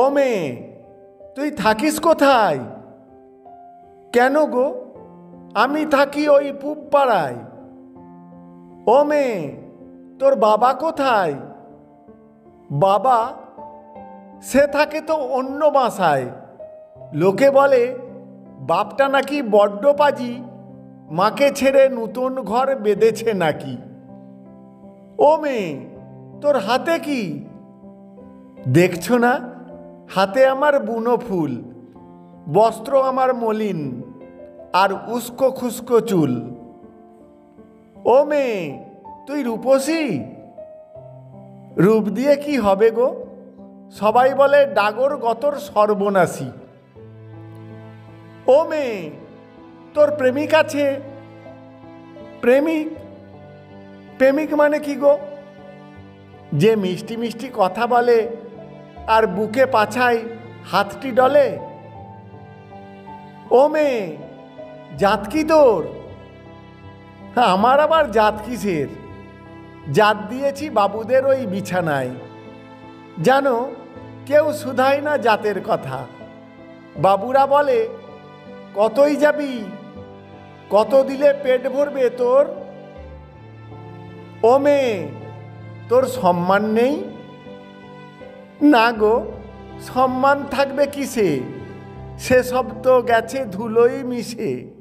ও মেয়ে, তুই থাকিস কোথায়? কেন গো? আমি থাকি ওই পূব পাড়ায়। ও মেয়ে, তোর বাবা কোথায়? বাবা সে থাকে তো অন্য বাসায়। লোকে বলে বাপটা নাকি বড্ড পাজি, মাকে ছেড়ে নতুন ঘর বেঁধেছে নাকি। ও মেয়ে, তোর হাতে কি? দেখছো না, হাতে আমার বুনো ফুল, বস্ত্র আমার মলিন, আর উস্কো খুস্কো চুল। ও মেয়ে, তুই রূপসী? রূপ দিয়ে কি হবে গো? সবাই বলে ডাগর গতর সর্বনাশী। ও মেয়ে, তোর প্রেমিক আছে? প্রেমিক? প্রেমিক মানে কি গো? যে মিষ্টি মিষ্টি কথা বলে আর বুকে পাছায় হাতটি ডলে। ও মেয়ে, জাত কি তোর? আমার আবার জাত কিসের? জাত দিয়েছি বাবুদের ওই বিছানায়। জানো, কেউ শুধায় না জাতের কথা। বাবুরা বলে, কতই যাবি, কত দিলে পেট ভরবে তোর? ও মেয়ে, তোর সম্মান নেই? না গো, সম্মান থাকবে কিসে? সেসব তো গেছে ধুলোই মিশে।